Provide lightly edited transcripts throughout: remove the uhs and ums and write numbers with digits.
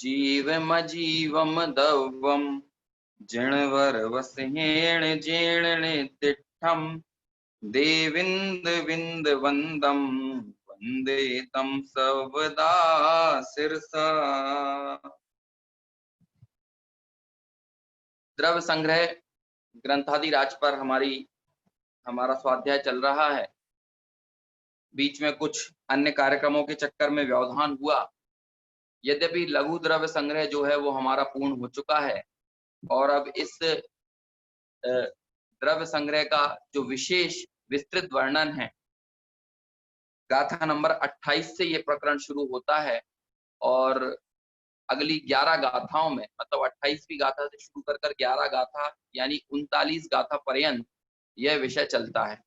जीवमजीवम दवम जिणवर वसहेण जीर्ण तिष्ठम देविंद विंद वंदम वंदे तम सर्वदा सिरसा। द्रव्य संग्रह ग्रंथादि राज पर हमारा स्वाध्याय चल रहा है। बीच में कुछ अन्य कार्यक्रमों के चक्कर में व्यवधान हुआ। यद्यपि लघु द्रव्य संग्रह जो है वो हमारा पूर्ण हो चुका है और अब इस द्रव्य संग्रह का जो विशेष विस्तृत वर्णन है, गाथा नंबर 28 से ये प्रकरण शुरू होता है और अगली 11 गाथाओं में, मतलब 28वीं गाथा से शुरू कर 11 गाथा यानी 39 गाथा पर्यंत यह विषय चलता है।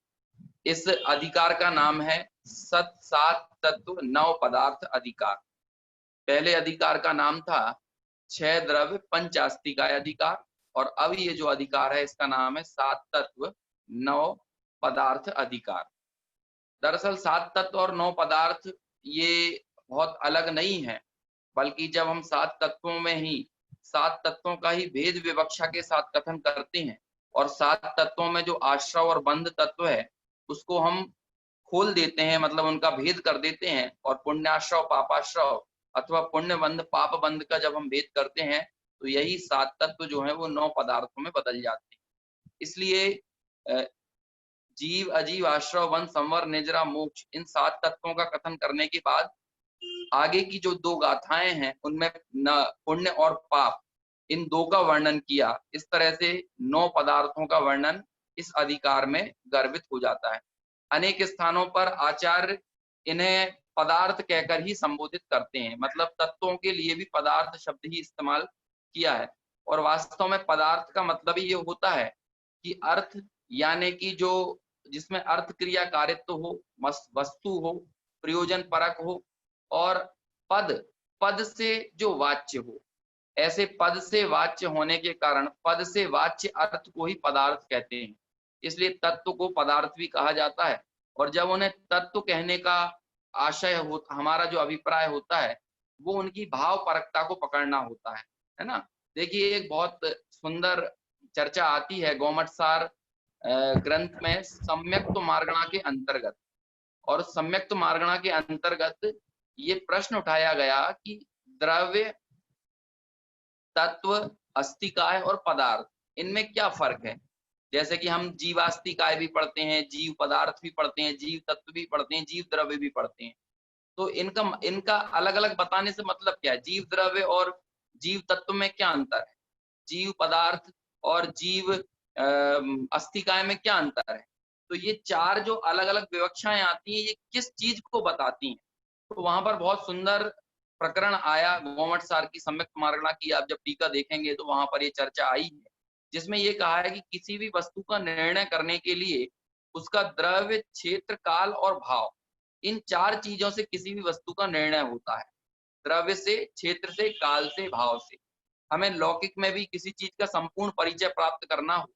इस अधिकार का नाम है सत सात तत्व नव पदार्थ अधिकार। पहले अधिकार का नाम था 6 द्रव्य पंच आस्तिकाय अधिकार और अब ये जो अधिकार है इसका नाम है 7 तत्व 9 पदार्थ अधिकार। दरअसल 7 तत्व और 9 पदार्थ ये बहुत अलग नहीं है, बल्कि जब हम 7 तत्वों में ही 7 तत्वों का ही भेद विवक्षा के साथ कथन करते हैं और 7 तत्वों में जो आश्रव और बंध तत्व है उसको हम खोल देते हैं, मतलब उनका भेद कर देते हैं और पुण्याश्रव पापाश्रव अथवा पुण्य बंध पाप बंध का जब हम भेद करते हैं तो यही 7 तत्व जो है वो 9 पदार्थों में बदल जाते हैं। इसलिए जीव अजीव आश्रव वन संवर निजरा मोक्ष इन 7 तत्वों का कथन करने के बाद आगे की जो 2 गाथाएं हैं उनमें न पुण्य और पाप इन 2 का वर्णन किया। इस तरह से 9 पदार्थों का वर्णन इस अधिकार में गर्भित हो जाता है। अनेक स्थानों पर आचार्य इन्हें पदार्थ कहकर ही संबोधित करते हैं, मतलब तत्वों के लिए भी पदार्थ शब्द ही इस्तेमाल किया है और वास्तव में पदार्थ का मतलब ही ये होता है कि अर्थ यानी कि जो जिसमें अर्थ क्रिया कारित्व हो, वस्तु हो, प्रयोजन परक हो और पद से जो वाच्य हो। ऐसे पद से वाच्य होने के कारण पद से वाच्य अर्थ को ही पदार्थ कहते हैं, इसलिए तत्व को पदार्थ भी कहा जाता है। और जब उन्हें तत्व कहने का आशय हो, हमारा जो अभिप्राय होता है वो उनकी भाव परकता को पकड़ना होता है ना। देखिए एक बहुत सुंदर चर्चा आती है गोमटसार ग्रंथ में सम्यक्त मार्गणा के अंतर्गत, और सम्यक्त मार्गणा के अंतर्गत ये प्रश्न उठाया गया कि द्रव्य तत्व अस्तिकाय और पदार्थ इनमें क्या फर्क है। जैसे कि हम जीवास्तिकाय भी पढ़ते हैं, जीव पदार्थ भी पढ़ते हैं, जीव तत्व भी पढ़ते हैं, जीव द्रव्य भी पढ़ते हैं, तो इनका अलग अलग बताने से मतलब क्या है। जीव द्रव्य और जीव तत्व में क्या अंतर है, जीव पदार्थ और जीव अस्तिकाय में क्या अंतर है। तो ये 4 जो अलग अलग विवक्षाएं आती हैं ये किस चीज को बताती हैं। तो वहां पर बहुत सुंदर प्रकरण आया गोमटसार की सम्यक्त मार्गणा की, आप जब टीका देखेंगे तो वहां पर ये चर्चा आई है, जिसमें ये कहा है कि किसी भी वस्तु का निर्णय करने के लिए उसका द्रव्य क्षेत्र काल और भाव इन 4 चीजों से किसी भी वस्तु का निर्णय होता है। द्रव्य से, क्षेत्र से, काल से, भाव से। हमें लौकिक में भी किसी चीज का संपूर्ण परिचय प्राप्त करना हो,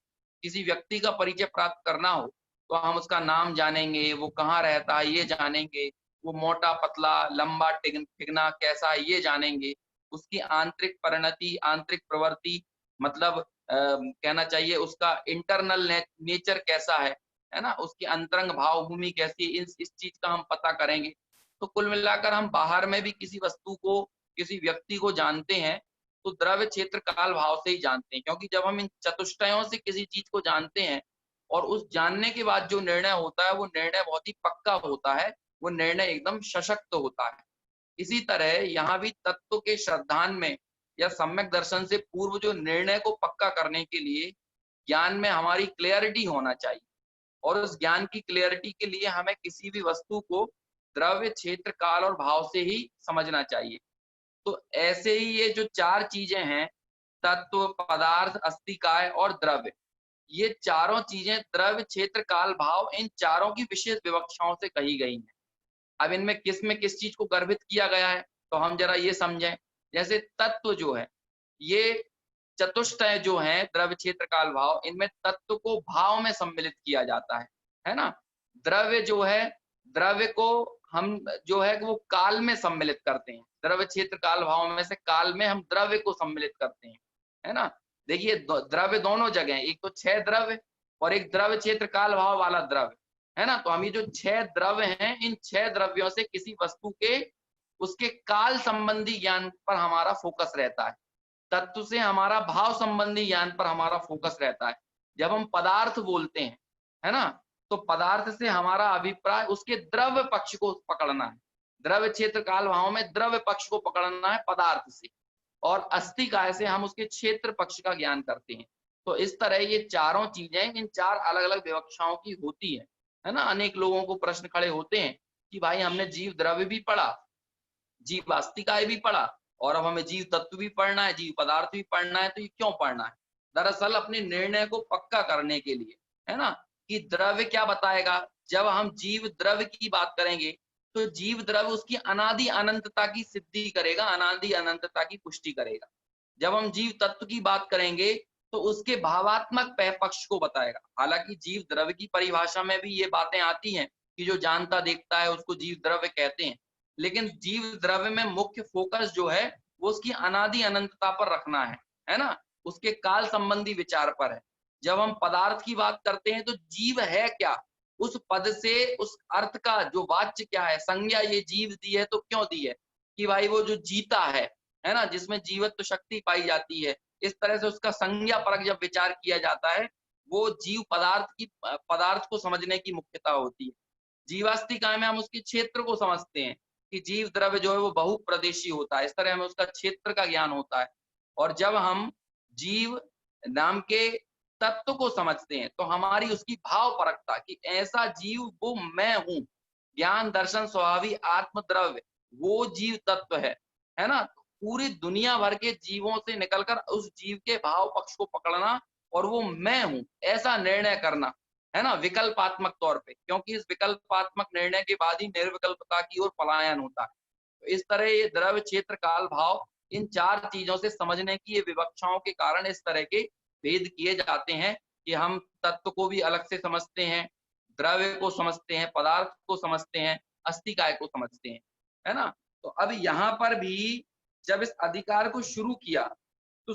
किसी व्यक्ति का परिचय प्राप्त करना हो तो हम उसका नाम जानेंगे, वो कहाँ रहता है ये जानेंगे, वो मोटा पतला लंबा टिकना कैसा है ये जानेंगे, उसकी आंतरिक परिणति आंतरिक प्रवृत्ति मतलब कहना चाहिए उसका इंटरनल नेचर कैसा है ना, उसकी अंतरंग भाव भूमि कैसी है, इस चीज का हम पता करेंगे। तो कुल मिलाकर हम बाहर में भी किसी वस्तु को किसी व्यक्ति को जानते हैं तो द्रव्य क्षेत्र काल भाव से ही जानते हैं, क्योंकि जब हम इन चतुष्टयों से किसी चीज को जानते हैं और उस जानने के बाद जो निर्णय होता है वो निर्णय बहुत ही पक्का होता है, वो निर्णय एकदम सशक्त होता है। इसी तरह यहाँ भी तत्व के श्रद्धान में या सम्यक दर्शन से पूर्व जो निर्णय को पक्का करने के लिए ज्ञान में हमारी क्लियरिटी होना चाहिए, और उस ज्ञान की क्लियरिटी के लिए हमें किसी भी वस्तु को द्रव्य क्षेत्र काल और भाव से ही समझना चाहिए। तो ऐसे ही ये जो 4 चीजें हैं तत्व पदार्थ अस्तिकाय और द्रव्य, ये चारों चीजें द्रव्य क्षेत्र काल भाव इन चारों की विशेष विवक्षाओं से कही गई हैं। अब इनमें किस चीज को गर्भित किया गया है तो हम जरा ये समझें। जैसे तत्व जो है ये चतुष्टय जो है द्रव्य क्षेत्र काल भाव, इनमें तत्व को भाव में सम्मिलित किया जाता है ना। द्रव्य जो है द्रव्य को हम जो है वो काल में सम्मिलित करते हैं। द्रव्य क्षेत्र काल भाव में से काल में हम द्रव्य को सम्मिलित करते हैं, है ना। देखिए द्रव्य दोनों जगह है, एक तो 6 द्रव्य और एक द्रव्य क्षेत्र काल भाव वाला द्रव्य, है ना। तो हम ये जो 6 द्रव्य हैं, इन 6 द्रव्यों से किसी वस्तु के उसके काल संबंधी ज्ञान पर हमारा फोकस रहता है, तत्व से हमारा भाव संबंधी ज्ञान पर हमारा फोकस रहता है। जब हम पदार्थ बोलते हैं, है ना, तो पदार्थ से हमारा अभिप्राय उसके द्रव्य पक्ष को पकड़ना है। द्रव्य क्षेत्र काल भाव में द्रव्य पक्ष को पकड़ना है पदार्थ से, और अस्थि काय से हम उसके क्षेत्र पक्ष का ज्ञान करते हैं। तो इस तरह ये चारों चीजें इन 4 अलग-अलग विवक्षाओं की होती है ना। अनेक लोगों को प्रश्न खड़े होते हैं कि भाई हमने जीव द्रव्य भी पढ़ा, जीव अस्थि काय भी पढ़ा, और अब हमें जीव तत्व भी पढ़ना है, जीव पदार्थ भी पढ़ना है, तो ये क्यों पढ़ना है? दरअसल अपने निर्णय को पक्का करने के लिए, है ना, कि द्रव्य क्या बताएगा। जब हम जीव द्रव्य की बात करेंगे तो जीव द्रव्य उसकी अनादि अनंतता की सिद्धि करेगा, अनादि अनंतता की पुष्टि करेगा। जब हम जीव तत्व की बात करेंगे तो उसके भावात्मक पक्ष को बताएगा। हालांकि जीव द्रव्य की परिभाषा में भी ये बातें आती हैं कि जो जानता देखता है उसको जीव द्रव्य कहते हैं, लेकिन जीव द्रव्य में मुख्य फोकस जो है वो उसकी अनादि अनंतता पर रखना है ना, उसके काल संबंधी विचार पर है। जब हम पदार्थ की बात करते हैं तो जीव है क्या, उस पद से उस अर्थ का जो वाच्य क्या है, संज्ञा ये जीव दी है तो क्यों दी है कि भाई वो जो जीता है ना, जिसमें जीवत्व शक्ति पाई जाती है, इस तरह से उसका संज्ञा परक जब विचार किया जाता है, वो जीव पदार्थ को समझने की मुख्यता होती है। जीवास्थि काय में हम उसके क्षेत्र को समझते हैं कि जीव द्रव्य जो है वो बहुप्रदेशी होता है, इस तरह हमें उसका क्षेत्र का ज्ञान होता है। और जब हम जीव नाम के तत्व को समझते हैं तो हमारी उसकी भाव परकता कि ऐसा जीव वो मैं हूं, ज्ञान दर्शन स्वभावी आत्म द्रव्य वो जीव तत्व है ना। पूरी दुनिया भर के जीवों से निकलकर उस जीव के भाव पक्ष को पकड़ना और वो मैं हूं ऐसा निर्णय करना, है ना, विकल्पात्मक तौर पे, क्योंकि इस विकल्पात्मक निर्णय के बाद ही निर्विकल्पता की ओर पलायन होता है। तो इस तरह ये द्रव्य क्षेत्र काल भाव इन 4 चीजों से समझने की ये विवक्षाओं के कारण इस तरह के भेद किए जाते हैं कि हम तत्व को भी अलग से समझते हैं, द्रव्य को समझते हैं, पदार्थ को समझते हैं, अस्थि काय को समझते हैं, है ना। तो अब यहाँ पर भी जब इस अधिकार को शुरू किया तो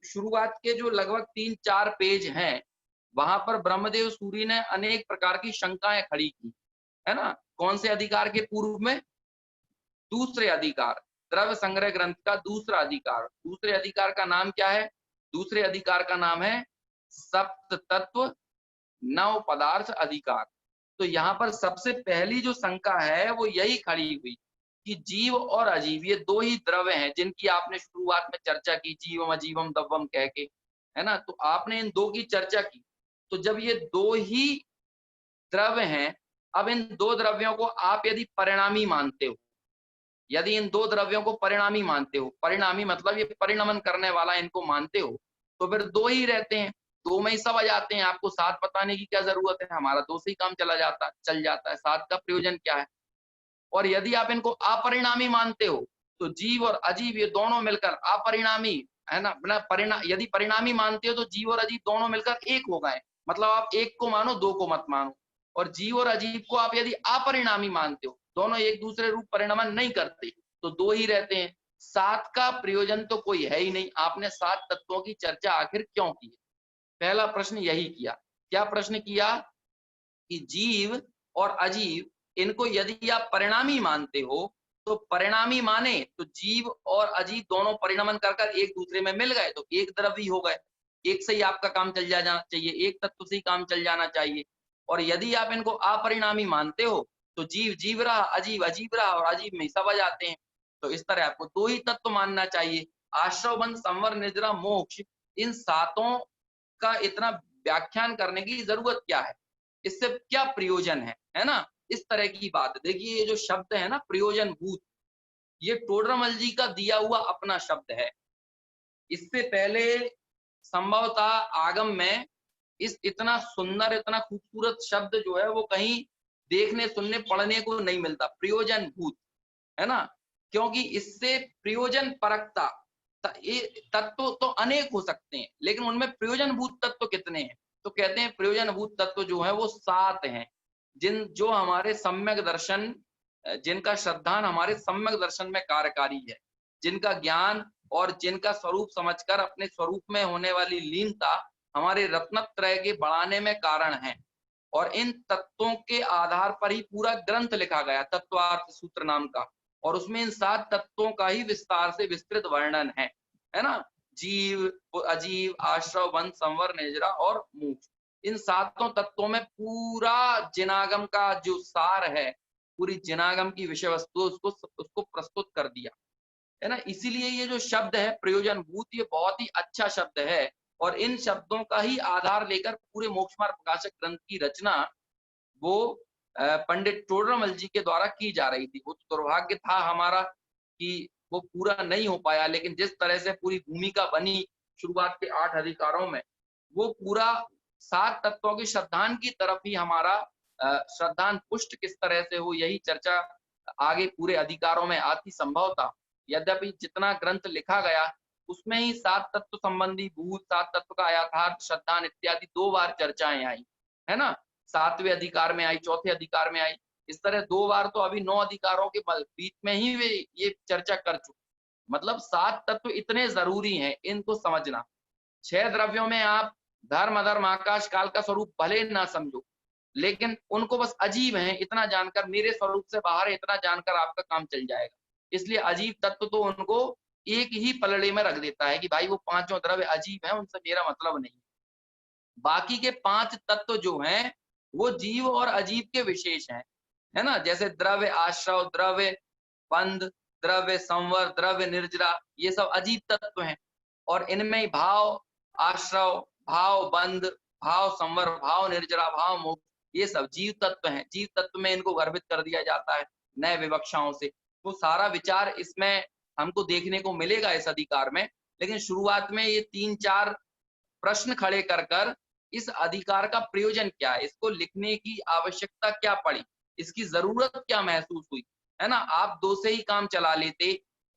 शुरुआत के जो लगभग 3-4 पेज हैं, वहां पर ब्रह्मदेव सूरी ने अनेक प्रकार की शंकाएं खड़ी की, है ना। कौन से अधिकार के पूर्व में? दूसरे अधिकार, द्रव्य संग्रह ग्रंथ का दूसरा अधिकार। दूसरे अधिकार का नाम क्या है? दूसरे अधिकार का नाम है सप्त तत्व नव पदार्थ अधिकार। तो यहाँ पर सबसे पहली जो शंका है वो यही खड़ी हुई कि जीव और अजीव ये 2 ही द्रव्य हैं जिनकी आपने शुरुआत में चर्चा की, जीवम अजीवम दव्वम कह के, है ना। तो आपने इन 2 की चर्चा की। तो जब ये 2 ही द्रव्य हैं, अब इन 2 द्रव्यों को आप यदि परिणामी मानते हो, यदि इन 2 द्रव्यों को परिणामी मानते हो, परिणामी मतलब ये परिणमन करने वाला इनको मानते हो, तो फिर 2 ही रहते हैं, 2 में ही सब आ जाते हैं। आपको 7 बताने की क्या जरूरत है, हमारा 2 से ही काम चल जाता है। 7 का प्रयोजन क्या है? और यदि आप इनको अपरिणामी मानते हो तो जीव और अजीव ये दोनों मिलकर अपरिणामी, है ना, यदि परिणामी मानते हो तो जीव और अजीव दोनों मिलकर एक हो गए। मतलब आप एक को मानो, 2 को मत मानो। और जीव और अजीव को आप यदि अपरिणामी मानते हो, दोनों एक दूसरे रूप परिणमन नहीं करते, तो 2 ही रहते हैं। 7 का प्रयोजन तो कोई है ही नहीं। आपने 7 तत्वों की चर्चा आखिर क्यों की? पहला प्रश्न यही किया। क्या प्रश्न किया? कि जीव और अजीव इनको यदि आप परिणामी मानते हो तो परिणामी माने तो जीव और अजीव दोनों परिणमन कर एक दूसरे में मिल गए तो एक द्रव्य हो गए, एक से ही आपका काम चल जाना चाहिए, एक तत्व से ही काम चल जाना चाहिए। और यदि आप इनको अपरिणामी मानते हो तो जीव जीव रहा, अजीव अजीव रहा, और अजीव में सब आ जाते हैं। तो इस तरह आपको 2 ही तत्व मानना चाहिए। आश्रव बंध संवर निद्रा मोक्ष, इन 7 का इतना व्याख्यान करने की जरूरत क्या है? इससे क्या प्रयोजन है ना, इस तरह की बात। देखिए ये जो शब्द है ना प्रयोजन भूत, ये टोडरमल जी का दिया हुआ अपना शब्द है। इससे पहले संभवतः आगम में इस इतना सुंदर इतना खूबसूरत शब्द जो है वो कहीं देखने सुनने पढ़ने को नहीं मिलता, प्रयोजन भूत, है ना। क्योंकि इससे प्रयोजन परकता, तत्व तो अनेक हो सकते हैं लेकिन उनमें प्रयोजन भूत तत्व कितने हैं? तो कहते हैं प्रयोजन भूत तत्व जो है वो 7 हैं, जो हमारे सम्यक दर्शन जिनका श्रद्धान हमारे सम्यक दर्शन में कार्यकारी है, जिनका ज्ञान और जिनका स्वरूप समझकर अपने स्वरूप में होने वाली लीनता हमारे रत्नत्रय के बढ़ाने में कारण है। और इन तत्वों के आधार पर ही पूरा ग्रंथ लिखा गया, तत्वार्थ सूत्र नाम का, और उसमें इन 7 तत्वों का ही विस्तार से विस्तृत वर्णन है ना। जीव, अजीव, आश्रव, बंध, संवर, निजरा और मोक्ष, इन 7 तत्वों में पूरा जिनागम का जो सार है, पूरी जिनागम की विषय वस्तु उसको प्रस्तुत कर दिया है ना। इसीलिए ये जो शब्द है प्रयोजन भूत, ये बहुत ही अच्छा शब्द है, और इन शब्दों का ही आधार लेकर पूरे मोक्ष मार्ग प्रकाशक ग्रंथ की रचना वो पंडित टोडरमल जी के द्वारा की जा रही थी। वो तो दुर्भाग्य था हमारा कि वो पूरा नहीं हो पाया, लेकिन जिस तरह से पूरी भूमिका बनी शुरुआत के 8 अधिकारों में, वो पूरा 7 तत्वों की श्रद्धान की तरफ ही हमारा श्रद्धान पुष्ट किस तरह से हो, यही चर्चा आगे पूरे अधिकारों में आती संभव था। यद्यपि जितना ग्रंथ लिखा गया उसमें ही 7 तत्व संबंधी भूत, 7 तत्व का यथार्थ, श्रद्धान इत्यादि 2 बार चर्चाएं आई है ना। 7वें अधिकार में आई, 4थे अधिकार में आई, इस तरह 2 बार तो अभी 9 अधिकारों के बीच में ही वे ये चर्चा कर चुके। मतलब 7 तत्व इतने जरूरी हैं, इनको समझना। 6 द्रव्यों में आप धर्म, अधर्म, आकाश, काल का स्वरूप भले ना समझो, लेकिन उनको बस अजीब है इतना जानकर, मेरे स्वरूप से बाहर है इतना जानकर आपका काम चल जाएगा। इसलिए अजीब तत्व तो उनको एक ही पलड़े में रख देता है कि भाई वो 5 द्रव्य अजीब है, उनसे मेरा मतलब नहीं। बाकी के 5 तत्व जो हैं वो जीव और अजीब के विशेष हैं, है ना। जैसे द्रव्य आश्रव, द्रव्य बंध, द्रव्य संवर, द्रव्य निर्जरा, ये सब अजीब तत्व हैं। और इनमें भाव आश्रव, भाव बंध, भाव संवर, भाव निर्जरा, भाव मोक्ष, ये सब जीव तत्व हैं। जीव तत्व में इनको गर्भित कर दिया जाता है नए विवक्षाओं से। तो सारा विचार इसमें हमको देखने को मिलेगा इस अधिकार में। लेकिन शुरुआत में ये 3-4 प्रश्न खड़े कर इस अधिकार का प्रयोजन क्या है, इसको लिखने की आवश्यकता क्या पड़ी, इसकी जरूरत क्या महसूस हुई, है ना। आप 2 से ही काम चला लेते,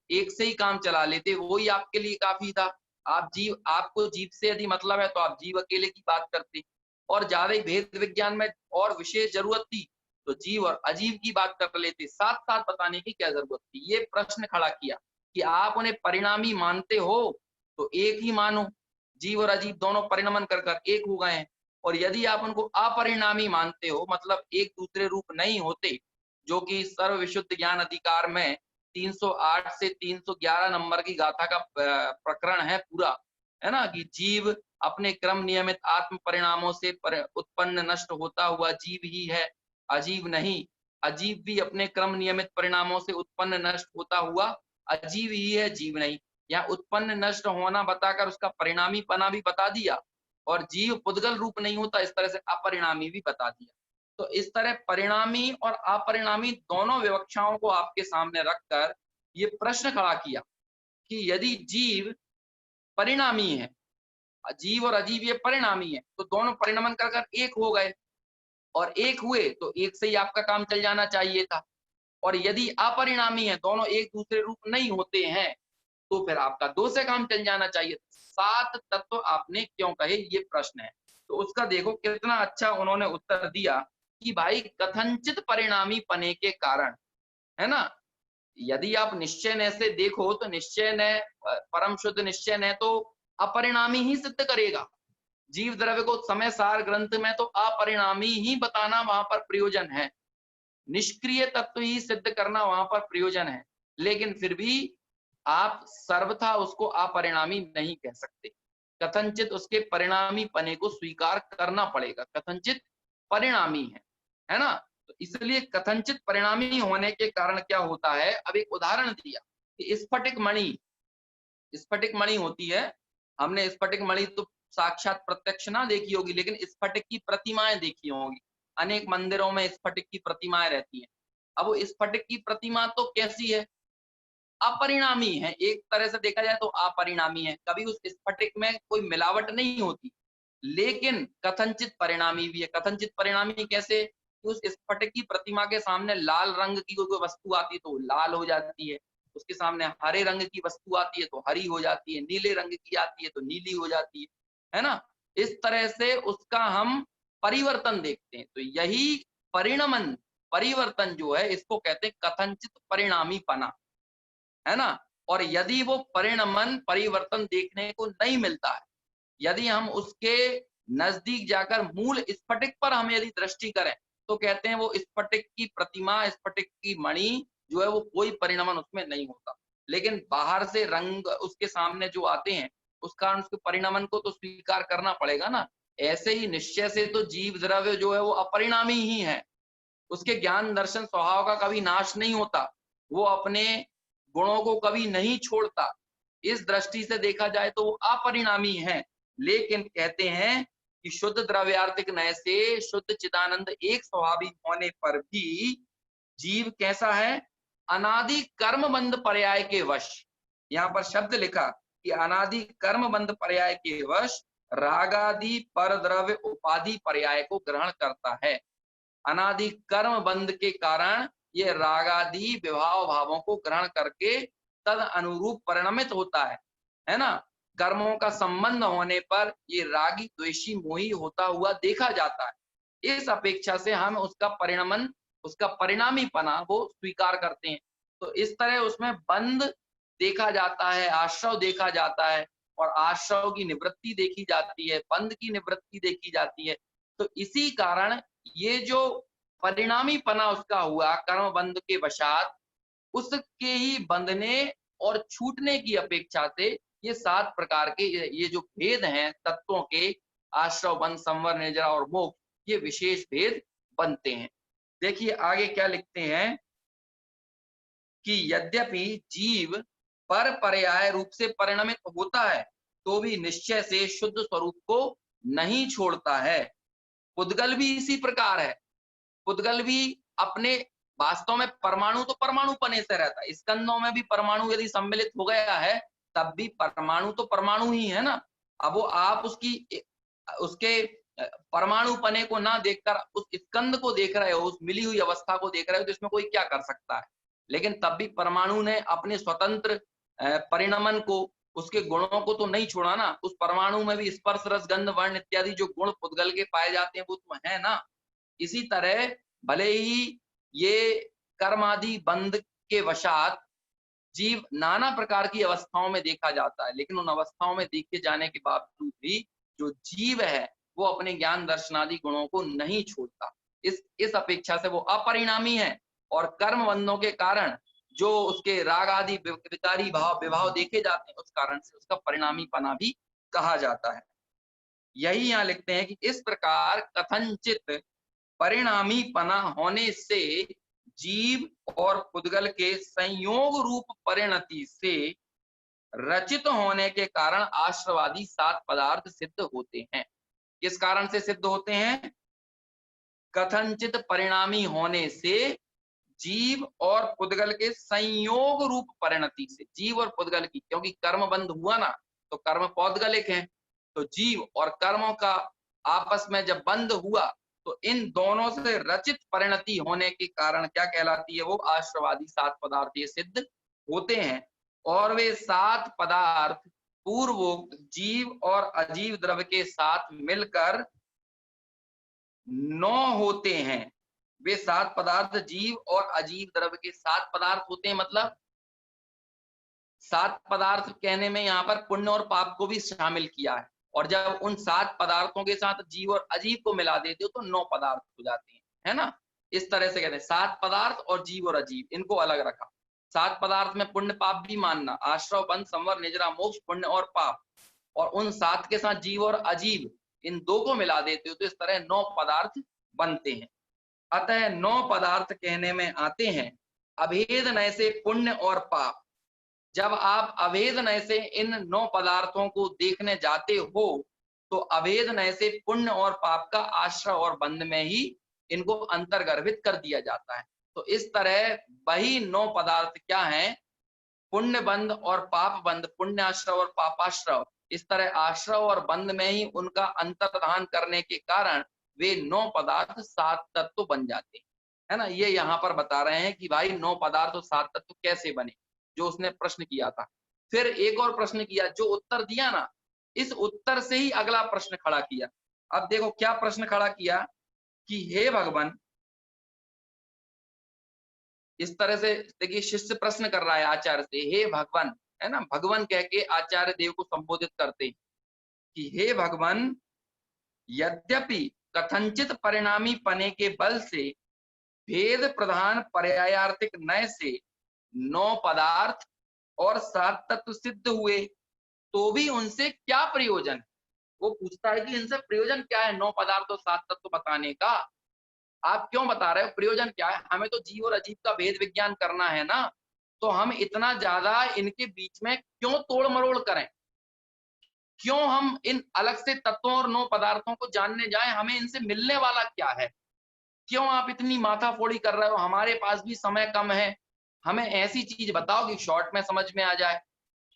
1 से ही काम चला लेते, वही आपके लिए काफी था। आपको जीव से यदि मतलब है तो आप जीव अकेले की बात करते, और ज्यादा भेद विज्ञान में और विशेष जरूरत थी तो जीव और अजीव की बात कर लेते। साथ साथ बताने की क्या जरूरत थी। ये प्रश्न खड़ा किया कि आप उन्हें परिणामी मानते हो तो एक ही मानो, जीव और अजीव दोनों परिणमन कर एक हो गए हैं। और यदि आप उनको अपरिणामी मानते हो, मतलब एक दूसरे रूप नहीं होते, जो कि सर्व विशुद्ध ज्ञान अधिकार में 308 से 311 नंबर की गाथा का प्रकरण है पूरा, है ना, कि जीव अपने क्रम नियमित आत्म परिणामों से उत्पन्न नष्ट होता हुआ जीव ही है, अजीव नहीं। अजीव भी अपने क्रम नियमित परिणामों से उत्पन्न नष्ट होता हुआ अजीव ही है, जीव नहीं। यहाँ उत्पन्न नष्ट होना बताकर उसका परिणामी पना भी बता दिया, और जीव पुद्गल रूप नहीं होता, इस तरह से अपरिणामी भी बता दिया। तो इस तरह परिणामी और अपरिणामी दोनों विवक्षाओं को आपके सामने रखकर ये प्रश्न खड़ा किया कि यदि जीव परिणामी है, जीव और अजीव ये परिणामी है, तो दोनों परिणमन कर एक हो गए, और एक हुए तो एक से ही आपका काम चल जाना चाहिए था। और यदि अपरिणामी है, दोनों एक दूसरे रूप नहीं होते हैं, तो फिर आपका 2 से काम चल जाना चाहिए। 7 तत्व आपने क्यों कहे, ये प्रश्न है। तो उसका देखो कितना अच्छा उन्होंने उत्तर दिया कि भाई कथनचित परिणामी पने के कारण, है ना। यदि आप निश्चय न से देखो तो निश्चय न, परम शुद्ध निश्चय न तो अपरिणामी ही सिद्ध करेगा। जीव द्रव्य को समय सार ग्रंथ में तो अपरिणामी ही बताना वहां पर प्रयोजन है, निष्क्रिय तत्व ही सिद्ध करना वहां पर प्रयोजन है। लेकिन फिर भी आप सर्वथा उसको अपरिणामी नहीं कह सकते, कथनचित उसके परिणामी पने को स्वीकार करना पड़ेगा। कथनचित परिणामी है ना। तो इसलिए कथनचित परिणामी होने के कारण क्या होता है, अब एक उदाहरण दिया कि स्फटिक मणि होती है। हमने स्फटिक मणि तो साक्षात प्रत्यक्ष ना देखी होगी, लेकिन स्फटिक की प्रतिमाएं देखी होंगी। अनेक मंदिरों में स्फटिक की प्रतिमाएं रहती हैं। अब वो स्फटिक की प्रतिमा तो कैसी है, अपरिणामी है, एक तरह से देखा जाए तो अपरिणामी है। कभी उस स्फटिक में कोई मिलावट नहीं होती, लेकिन कथनचित परिणामी भी है। कथनचित परिणामी कैसे, उस स्फटिक की प्रतिमा के सामने लाल रंग की कोई वस्तु आती है तो लाल हो जाती है, उसके सामने हरे रंग की वस्तु आती है तो हरी हो जाती है, नीले रंग की आती है तो नीली हो जाती है ना। इस तरह से उसका हम परिवर्तन देखते हैं। तो यही परिणमन परिवर्तन जो है इसको कहते हैं कथनचित परिणामीपना, है ना। और यदि वो परिणमन परिवर्तन देखने को नहीं मिलता है, यदि हम उसके नजदीक जाकर मूल स्फटिक पर हम यदि दृष्टि करें तो कहते हैं वो स्फटिक की प्रतिमा, स्फटिक की मणि जो है वो कोई परिणमन उसमें नहीं होता। लेकिन बाहर से रंग उसके सामने जो आते हैं उस कारण उसके परिणमन को तो स्वीकार करना पड़ेगा ना। ऐसे ही निश्चय से तो जीव द्रव्य जो है वो अपरिणामी ही है, उसके ज्ञान दर्शन स्वभाव का कभी नाश नहीं होता, वो अपने गुणों को कभी नहीं छोड़ता। इस दृष्टि से देखा जाए तो वो अपरिणामी है। लेकिन कहते हैं कि शुद्ध द्रव्यार्थिक नय से शुद्ध चिदानंद एक स्वाभाविक होने पर भी जीव कैसा है, अनादि कर्म बंध पर्याय के वश। यहाँ पर शब्द लिखा कि अनादि कर्म बंध पर्याय के वश रागादि पर द्रव्य उपाधि पर्याय को ग्रहण करता है। अनादि कर्म बंध के कारण ये रागादि विभाव भावों को ग्रहण करके तद अनुरूप परिणमित होता है ना। कर्मों का संबंध होने पर ये रागी द्वेषी मोही होता हुआ देखा जाता है। इस अपेक्षा से हम उसका परिणमन, उसका परिणामीपना को स्वीकार करते हैं। तो इस तरह उसमें बंध देखा जाता है, आश्रव देखा जाता है, और आश्रव की निवृत्ति देखी जाती है, बंध की निवृत्ति देखी जाती है। तो इसी कारण ये जो परिणामीपना उसका हुआ कर्म बंध के वशात, उसके ही बंधने और छूटने की अपेक्षा से ये 7 प्रकार के ये जो भेद हैं तत्वों के, आश्रव बंध संवर निर्जरा और मोक्ष, ये विशेष भेद बनते हैं। देखिए आगे क्या लिखते हैं कि यद्यपि जीव पर पर्याय रूप से परिणमित होता है तो भी निश्चय से शुद्ध स्वरूप को नहीं छोड़ता है। पुद्गल भी इसी प्रकार है। पुद्गल भी अपने वास्तव में परमाणु तो परमाणुपने से रहता है, स्कंदों में भी परमाणु यदि सम्मिलित हो गया है तब भी परमाणु तो परमाणु ही है ना। अब वो आप उसके परमाणुपने को ना देखकर उस स्कंद को देख रहे हो, उस मिली हुई अवस्था को देख रहे हो, तो इसमें कोई क्या कर सकता है। लेकिन तब भी परमाणु ने अपने स्वतंत्र परिणमन को, उसके गुणों को तो नहीं छोड़ा ना। उस परमाणु में भी स्पर्श रस गंध वर्ण इत्यादि जो गुण पुद्गल के पाए जाते हैं वो तो है ना। इसी तरह भले ही ये कर्मादि बंध के वशात जीव नाना प्रकार की अवस्थाओं में देखा जाता है, लेकिन उन अवस्थाओं में देखे जाने के बावजूद भी जो जीव है वो अपने ज्ञान दर्शनादि गुणों को नहीं छोड़ता। इस अपेक्षा से वो अपरिणामी है, और कर्म बंधों के कारण जो उसके राग आदि विकारी भाव विभाव देखे जाते हैं उस कारण से उसका परिणामीपना भी कहा जाता है। यही यहाँ लिखते हैं कि इस प्रकार कथनचित परिणामीपना होने से जीव और पुद्गल के संयोग रूप परिणति से रचित होने के कारण आश्रवादी 7 पदार्थ सिद्ध होते हैं। किस कारण से सिद्ध होते हैं? कथनचित परिणामी होने से जीव और पुद्गल के संयोग रूप परिणति से, जीव और पुद्गल की, क्योंकि कर्म बंध हुआ ना तो कर्म पौद्गलिक है, तो जीव और कर्मों का आपस में जब बंध हुआ तो इन दोनों से रचित परिणति होने के कारण क्या कहलाती है वो? आश्रवादी 7 पदार्थ ये सिद्ध होते हैं। और वे 7 पदार्थ पूर्वोक्त जीव और अजीव द्रव्य के साथ मिलकर 9 होते हैं। वे 7 पदार्थ जीव और अजीव द्रव्य के 7 पदार्थ होते हैं। मतलब 7 पदार्थ कहने में यहाँ पर पुण्य और पाप को भी शामिल किया है, और जब उन 7 पदार्थों के साथ जीव और अजीव को मिला देते हो तो 9 पदार्थ हो जाते हैं, है ना। इस तरह से कहते हैं 7 पदार्थ और जीव और अजीव, इनको अलग रखा। 7 पदार्थ में पुण्य पाप भी मानना, आश्रव बंध संवर निजरा मोक्ष, पुण्य और पाप, और उन 7 के साथ जीव और अजीव इन 2 को मिला देते हो तो इस तरह 9 पदार्थ बनते हैं। अतः 9 पदार्थ कहने में आते हैं अभेद नय से पुण्य और पाप। जब आप अभेद नय से इन 9 पदार्थों को देखने जाते हो तो अभेद नय से पुण्य और पाप का आश्रय और बंध में ही इनको अंतर्गर्भित कर दिया जाता है। तो इस तरह वही 9 पदार्थ क्या हैं? पुण्य बंध और पाप बंध, पुण्याश्रव और पापाश्रव, इस तरह आश्रव और बंध में ही उनका अंतर्धान करने के कारण वे 9 पदार्थ 7 तत्व बन जाते हैं, है ना। ये यहाँ पर बता रहे हैं कि भाई 9 पदार्थ और 7 तत्व कैसे बने, जो उसने प्रश्न किया था। फिर एक और प्रश्न किया, जो उत्तर दिया ना, इस उत्तर से ही अगला प्रश्न खड़ा किया। अब देखो क्या प्रश्न खड़ा किया कि हे भगवान, इस तरह से देखिए शिष्य प्रश्न कर रहा है आचार्य से, हे भगवान, है ना, भगवान कह के आचार्य देव को संबोधित करते हैं कि हे भगवान, यद्यपि कथनचित परिणामी पने के बल से भेद प्रधान पर्यायार्थिक नय से 9 पदार्थ और 7 तत्व सिद्ध हुए, तो भी उनसे क्या प्रयोजन है? वो पूछता है कि इनसे प्रयोजन क्या है 9 पदार्थ और 7 तत्व बताने का? आप क्यों बता रहे हो, प्रयोजन क्या है? हमें तो जीव और अजीव का भेद विज्ञान करना है ना, तो हम इतना ज्यादा इनके बीच में क्यों तोड़ मरोड़ करें? क्यों हम इन अलग से तत्वों और 9 पदार्थों को जानने जाएं? हमें इनसे मिलने वाला क्या है? क्यों आप इतनी माथाफोड़ी कर रहे हो? हमारे पास भी समय कम है, हमें ऐसी चीज बताओ कि शॉर्ट में समझ में आ जाए।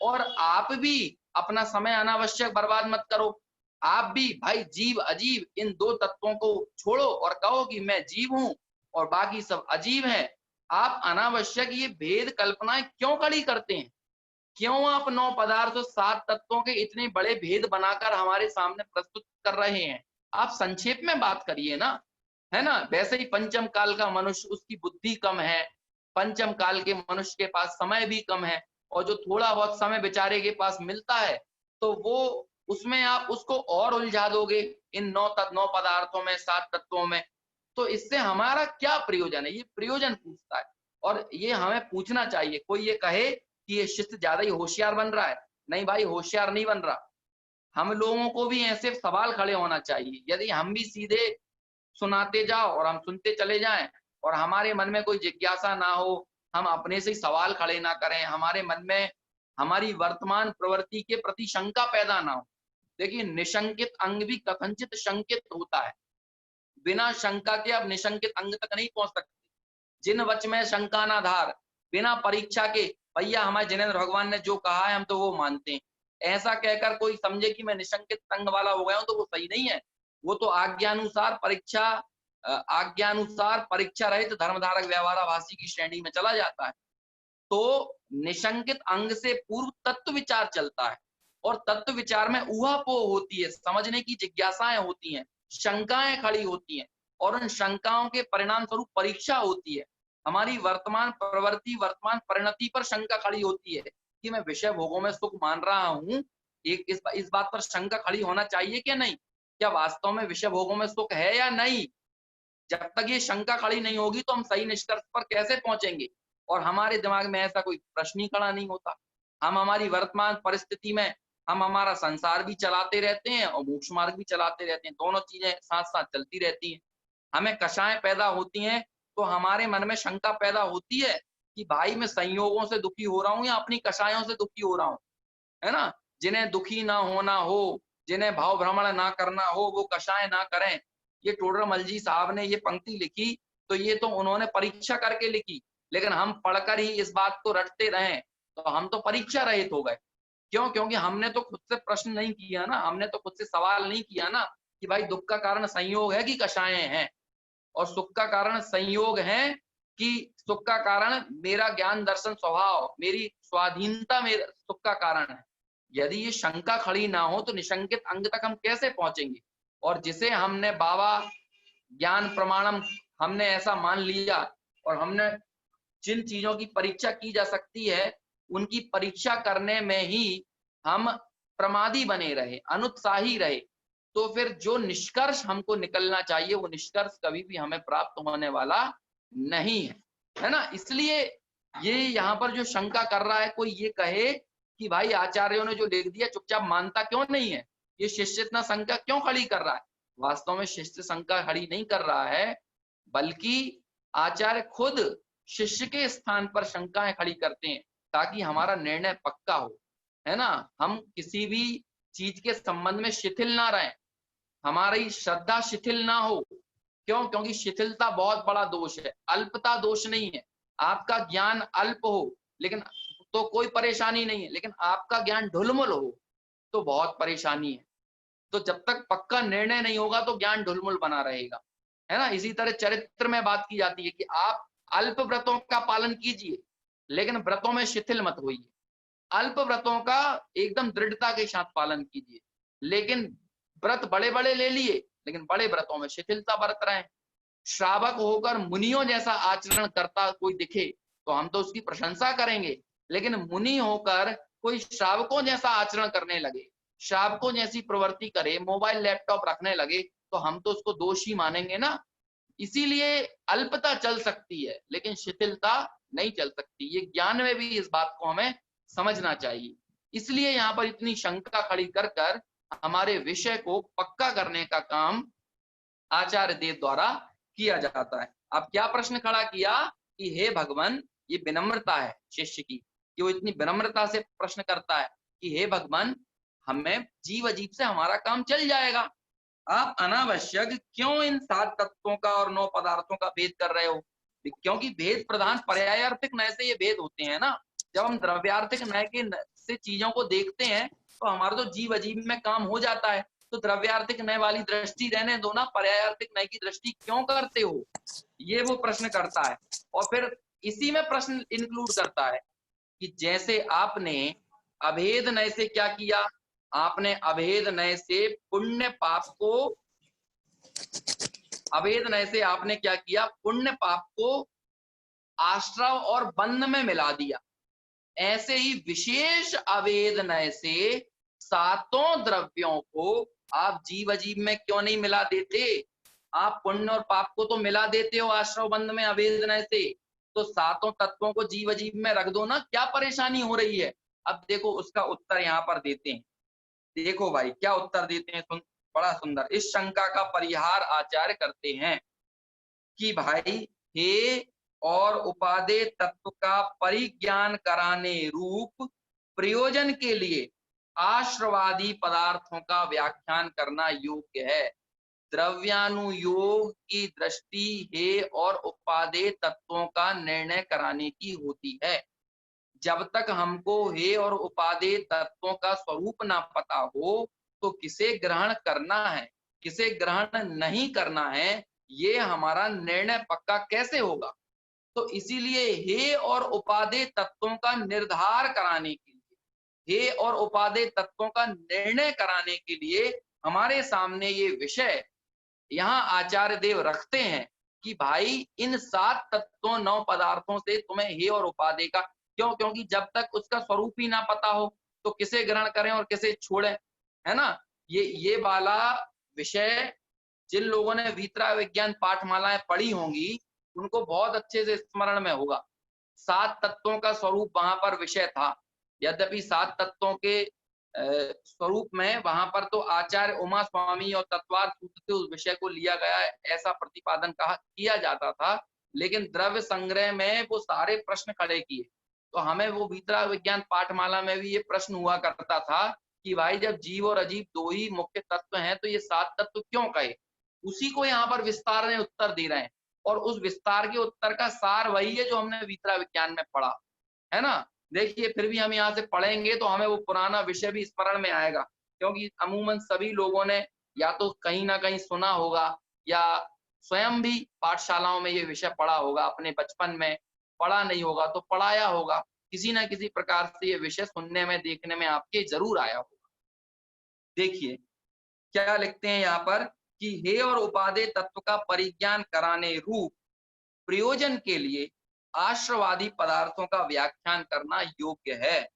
और आप भी अपना समय अनावश्यक बर्बाद मत करो। आप भी भाई जीव अजीव इन 2 तत्वों को छोड़ो और कहो कि मैं जीव हूं और बाकी सब अजीब हैं। आप अनावश्यक ये भेद कल्पनाएं क्यों खड़ी करते हैं? क्यों आप 9 पदार्थ और 7 तत्वों के इतने बड़े भेद बनाकर हमारे सामने प्रस्तुत कर रहे हैं? आप संक्षेप में बात करिए ना, है ना? वैसे ही पंचम काल का मनुष्य, उसकी बुद्धि कम है, पंचम काल के मनुष्य के पास समय भी कम है, और जो थोड़ा बहुत समय बेचारे के पास मिलता है तो वो उसमें आप उसको और उलझा दोगे इन 9 पदार्थों में, 7 तत्वों में। तो इससे हमारा क्या प्रयोजन है? ये प्रयोजन पूछता है, और ये हमें पूछना चाहिए। कोई ये कहे कि ये शिष्य ज्यादा ही होशियार बन रहा है, नहीं भाई, होशियार नहीं बन रहा। हम लोगों को भी ऐसे सवाल खड़े होना चाहिए। यदि हम भी सीधे सुनाते जाओ और हम सुनते चले जाएं और हमारे मन में कोई जिज्ञासा ना हो, हम अपने से सवाल खड़े ना करें, हमारे मन में हमारी वर्तमान प्रवृत्ति के प्रति शंका पैदा ना हो। देखिए निशंकित अंग भी कथनचित शंकित होता है, बिना शंका के आप निशंकित अंग तक नहीं पहुंच सकते। जिन वच में शंका ना धार, बिना परीक्षा के भैया हमारे जिनेन्द्र भगवान ने जो कहा है हम तो वो मानते हैं, ऐसा कहकर कोई समझे कि मैं निशंकित अंग वाला हो गया हूं, तो वो सही नहीं है। वो तो आज्ञानुसार परीक्षा रहित धर्मधारक व्यवहाराभासी की श्रेणी में चला जाता है। तो निशंकित अंग से पूर्व तत्व विचार चलता है, और तत्व विचार में ऊहापोह होती है, समझने की जिज्ञासाएं होती हैं, शंकाएं खड़ी होती हैं, और उन शंकाओं के परिणाम स्वरूप परीक्षा होती है। हमारी वर्तमान प्रवृत्ति, वर्तमान परिणति पर शंका खड़ी होती है कि मैं विषय भोगों में सुख मान रहा हूं। एक इस बात पर शंका खड़ी होना चाहिए कि नहीं, क्या वास्तव में विषय भोगों में सुख है या नहीं? जब तक ये शंका खड़ी नहीं होगी तो हम सही निष्कर्ष पर कैसे पहुंचेंगे? और हमारे दिमाग में ऐसा कोई प्रश्न ही खड़ा नहीं होता। हम हमारी वर्तमान परिस्थिति में हम हमारा संसार भी चलाते रहते हैं और मोक्ष मार्ग भी चलाते रहते हैं, दोनों चीजें साथ साथ चलती रहती हैं। हमें कषाएं पैदा होती हैं तो हमारे मन में शंका पैदा होती है कि भाई मैं संयोगों से दुखी हो रहा हूं या अपनी कषायों से दुखी हो रहा हूं, है ना? जिन्हें दुखी ना होना हो, जिन्हें भाव भ्रमण ना करना हो, वो कषाय ना करें। ये टोडरमल जी साहब ने ये पंक्ति लिखी तो ये तो उन्होंने परीक्षा करके लिखी, लेकिन हम पढ़कर ही इस बात को रटते रहें तो हम तो परीक्षा रहित हो गए। क्यों? क्योंकि हमने तो खुद से प्रश्न नहीं किया ना, हमने तो खुद से सवाल नहीं किया ना कि भाई दुख का कारण संयोग है कि कषायें हैं, और सुख का कारण संयोग है कि सुख का कारण मेरा ज्ञान दर्शन स्वभाव, मेरी स्वाधीनता मेरा सुख का कारण है। यदि ये शंका खड़ी ना हो तो निशंकित अंग तक हम कैसे पहुंचेंगे? और जिसे हमने बाबा ज्ञान प्रमाणम हमने ऐसा मान लिया, और हमने जिन चीजों की परीक्षा की जा सकती है उनकी परीक्षा करने में ही हम प्रमादी बने रहे, अनुत्साही रहे, तो फिर जो निष्कर्ष हमको निकलना चाहिए वो निष्कर्ष कभी भी हमें प्राप्त होने वाला नहीं है, है ना? इसलिए ये यहाँ पर जो शंका कर रहा है, कोई ये कहे कि भाई आचार्यों ने जो लिख दिया चुपचाप मानता क्यों नहीं है, ये शिष्य इतना शंका क्यों खड़ी कर रहा है? वास्तव में शिष्य शंका खड़ी नहीं कर रहा है, बल्कि आचार्य खुद शिष्य के स्थान पर शंकाएं खड़ी करते हैं ताकि हमारा निर्णय पक्का हो, है ना? हम किसी भी चीज के संबंध में शिथिल ना रहें, हमारी श्रद्धा शिथिल ना हो। क्यों? क्योंकि शिथिलता बहुत बड़ा दोष है, अल्पता दोष नहीं है। आपका ज्ञान अल्प हो लेकिन तो कोई परेशानी नहीं है, लेकिन आपका ज्ञान ढुलमुल हो तो बहुत परेशानी है। तो जब तक पक्का निर्णय नहीं होगा तो ज्ञान ढुलमुल बना रहेगा, है ना? इसी तरह चरित्र में बात की जाती है कि आप अल्प व्रतों का पालन कीजिए लेकिन व्रतों में शिथिल मत होइए। अल्प व्रतों का एकदम दृढ़ता के साथ पालन कीजिए, लेकिन व्रत बड़े बड़े ले लिए लेकिन बड़े व्रतों में शिथिलता बरत रहे हैं। श्रावक होकर मुनियों जैसा आचरण करता कोई दिखे तो हम तो उसकी प्रशंसा करेंगे, लेकिन मुनि होकर कोई श्रावकों जैसा आचरण करने लगे, श्रावकों जैसी प्रवृत्ति करे, मोबाइल लैपटॉप रखने लगे, तो हम तो उसको दोषी मानेंगे ना। इसीलिए अल्पता चल सकती है लेकिन शिथिलता नहीं चल सकती। ये ज्ञान में भी इस बात को हमें समझना चाहिए। इसलिए यहाँ पर इतनी शंका खड़ी कर कर हमारे विषय को पक्का करने का काम आचार्य देव द्वारा किया जाता है। अब क्या प्रश्न खड़ा किया कि हे भगवान, ये विनम्रता है शिष्य की कि वो इतनी विनम्रता से प्रश्न करता है कि हे भगवान, हमें जीव अजीब से हमारा काम चल जाएगा, आप अनावश्यक क्यों इन 7 तत्वों का और 9 पदार्थों का भेद कर रहे हो? क्योंकि भेद प्रधान पर्यायार्थिक नय से ये भेद होते हैं ना। जब हम द्रव्यार्थिक नय के से चीजों को देखते हैं तो हमारा तो जीव अजीब में काम हो जाता है। तो द्रव्यार्थिक नय वाली दृष्टि रहने दो ना, पर्यायार्थिक नय की दृष्टि क्यों करते हो? ये वो प्रश्न करता है। और फिर इसी में प्रश्न इंक्लूड करता है कि जैसे आपने अभेद नय से क्या किया, आपने अभेद नय से पुण्य पाप को, अभेद नय से आपने क्या किया, पुण्य पाप को आश्रव और बंध में मिला दिया। ऐसे ही विशेष अभेद नय से 7 द्रव्यों को आप जीव अजीब में क्यों नहीं मिला देते? आप पुण्य और पाप को तो मिला देते हो आश्रव बंध में अभेद नय से, तो 7 तत्वों को जीव अजीब में रख दो ना, क्या परेशानी हो रही है? अब देखो उसका उत्तर यहाँ पर देते हैं। देखो भाई क्या उत्तर देते हैं, बड़ा सुंदर। इस शंका का परिहार आचार्य करते हैं कि भाई, हे और उपादेय तत्व का परिज्ञान कराने रूप प्रयोजन के लिए आश्रवादी पदार्थों का व्याख्यान करना योग्य है। द्रव्यानुयोग की दृष्टि हे और उपादेय तत्वों का निर्णय कराने की होती है। जब तक हमको हे और उपादेय तत्वों का स्वरूप ना पता हो तो किसे ग्रहण करना है, किसे ग्रहण नहीं करना है, ये हमारा निर्णय पक्का कैसे होगा? तो इसीलिए हे और उपादेय तत्वों का निर्धार कराने के लिए, हे और उपादेय तत्वों का निर्णय कराने के लिए हमारे सामने ये विषय यहाँ आचार्य देव रखते हैं कि भाई इन 7 तत्वों 9 पदार्थों से तुम्हें हे और उपादेय का, क्यों? क्योंकि जब तक उसका स्वरूप ही ना पता हो तो किसे ग्रहण करें और किसे छोड़ें, है ना। ये वाला विषय जिन लोगों ने वीतराग विज्ञान पाठमालाएं पढ़ी होंगी उनको बहुत अच्छे से स्मरण में होगा। 7 तत्वों का स्वरूप वहां पर विषय था। यद्यपि 7 तत्वों के स्वरूप में वहां पर तो आचार्य उमा स्वामी और तत्वार्थ सूत्र से उस विषय को लिया गया ऐसा प्रतिपादन किया जाता था, लेकिन द्रव्य संग्रह में वो सारे प्रश्न खड़े किए। तो हमें वो वीतराग विज्ञान पाठमाला में भी ये प्रश्न हुआ करता था कि भाई जब जीव और अजीव 2 ही मुख्य तत्व हैं तो ये 7 तत्व क्यों कहे? उसी को यहाँ पर विस्तार में उत्तर दे रहे हैं और उस विस्तार के उत्तर का सार वही है जो हमने वीतराग विज्ञान में पढ़ा, है ना। देखिए फिर भी हम यहाँ से पढ़ेंगे तो हमें वो पुराना विषय भी स्मरण में आएगा, क्योंकि अमूमन सभी लोगों ने या तो कहीं ना कहीं सुना होगा या स्वयं भी पाठशालाओं में ये विषय पढ़ा होगा, अपने बचपन में पढ़ा नहीं होगा तो पढ़ाया होगा, किसी ना किसी प्रकार से ये विषय सुनने में देखने में आपके जरूर आया होगा। देखिए क्या लिखते हैं यहाँ पर कि हे और उपादेय तत्व का परिज्ञान कराने रूप प्रयोजन के लिए आश्रवादी पदार्थों का व्याख्यान करना योग्य है।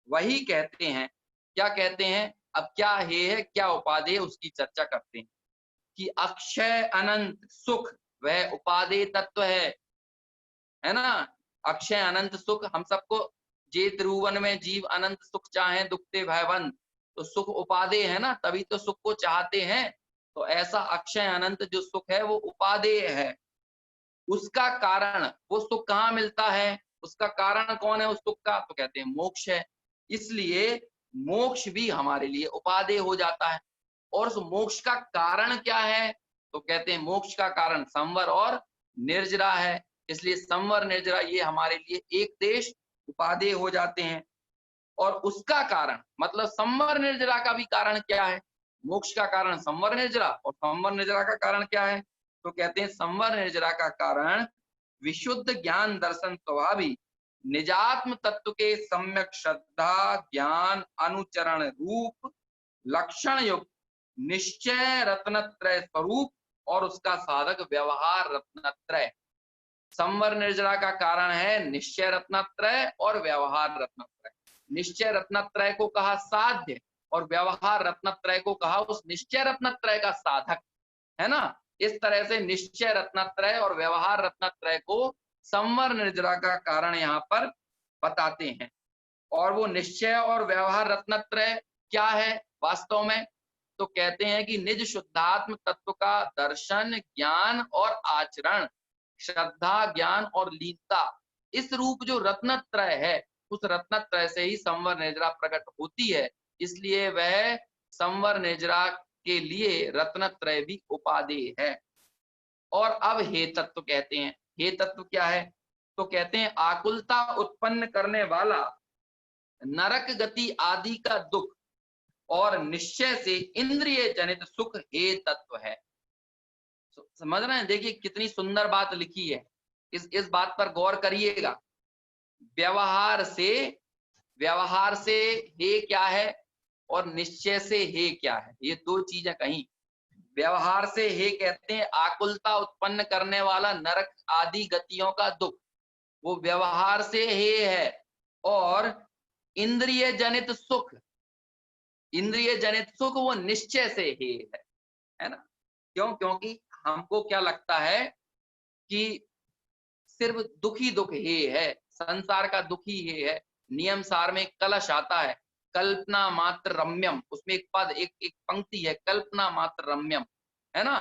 वही कहते हैं, क्या कहते हैं? अब क्या हे है क्या उपादेय, उसकी चर्चा करते हैं कि अक्षय अनंत सुख वह उपादेय तत्व है ना। अक्षय अनंत सुख हम सबको, जे त्रिभुवन में जीव अनंत सुख चाहे दुखते भयवंत, तो सुख उपादेय है ना, तभी तो सुख को चाहते हैं। तो ऐसा अक्षय अनंत जो सुख है वो उपादेय है। उसका कारण, वो सुख कहाँ मिलता है, उसका कारण कौन है उस सुख का? तो कहते हैं मोक्ष है। इसलिए मोक्ष भी हमारे लिए उपादेय हो जाता है। और उस मोक्ष का कारण क्या है? तो कहते हैं मोक्ष का कारण संवर और निर्जरा है। इसलिए संवर निर्जरा ये हमारे लिए एक देश उपादेय हो जाते हैं। और उसका कारण मतलब संवर निर्जरा का भी कारण क्या है? मोक्ष का कारण संवर निर्जरा, और संवर निर्जरा का कारण क्या है? तो कहते हैं संवर निर्जरा का कारण विशुद्ध ज्ञान दर्शन स्वभावी निजात्म तत्व के सम्यक श्रद्धा ज्ञान अनुचरण रूप लक्षण युक्त निश्चय रत्नत्रय स्वरूप और उसका साधक व्यवहार रत्नत्रय। संवर निर्जरा का कारण है निश्चय रत्नत्रय और व्यवहार रत्नत्रय। निश्चय रत्नत्रय को कहा साध्य और व्यवहार रत्नत्रय को कहा उस निश्चय रत्नत्रय का साधक, है ना। इस तरह से निश्चय रत्नत्रय और व्यवहार रत्नत्रय को संवर निर्जरा का कारण यहाँ पर बताते हैं। और वो निश्चय और व्यवहार रत्नत्रय क्या है वास्तव में, तो कहते हैं कि निज शुद्धात्म तत्व का दर्शन, ज्ञान और आचरण, श्रद्धा, ज्ञान और लीनता, इस रूप जो रत्नत्रय है उस रत्नत्रय से ही संवर निर्जरा प्रकट होती है। इसलिए वह संवर निर्जरा के लिए रत्नत्रय भी उपादेय है। और अब हे तत्व कहते हैं। हे तत्व क्या है, तो कहते हैं आकुलता उत्पन्न करने वाला नरक गति आदि का दुख और निश्चय से इंद्रिय जनित सुख हे तत्व है। समझ रहे हैं, देखिए कितनी सुंदर बात लिखी है, इस बात पर गौर करिएगा। व्यवहार से हे क्या है और निश्चय से हे क्या है, ये दो चीजें कहीं। व्यवहार से हे कहते हैं आकुलता उत्पन्न करने वाला नरक आदि गतियों का दुख, वो व्यवहार से हे है। और इंद्रिय जनित सुख वो निश्चय से हे है ना। क्यों? क्योंकि हमको क्या लगता है कि सिर्फ दुखी दुख हे है, संसार का दुखी हे है। नियम सार में कलश आता है, कल्पना मात्र रम्यम, उसमें एक पद एक पंक्ति है, कल्पना मात्र रम्यम, है ना,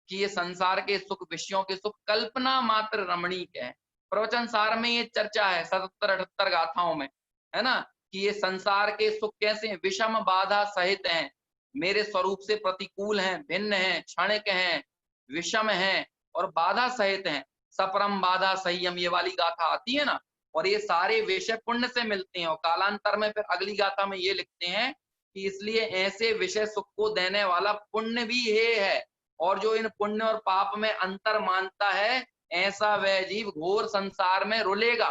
कि ये संसार के सुख, विषयों के सुख कल्पना मात्र रमणीक है। प्रवचन सार में ये चर्चा है 77-78 गाथाओं में, है ना, कि ये संसार के सुख कैसे हैं, विषम बाधा सहित हैं, मेरे स्वरूप से प्रतिकूल हैं, भिन्न हैं, क्षणिक हैं, विषम हैं और बाधा सहित हैं। सपरम बाधा संयम, ये वाली गाथा आती है ना, और ये सारे विषय पुण्य से मिलते हैं। और कालांतर में फिर अगली गाथा में ये लिखते हैं कि इसलिए ऐसे विषय सुख को देने वाला पुण्य भी हे है, और जो इन पुण्य और पाप में अंतर मानता है ऐसा वह जीव घोर संसार में रुलेगा,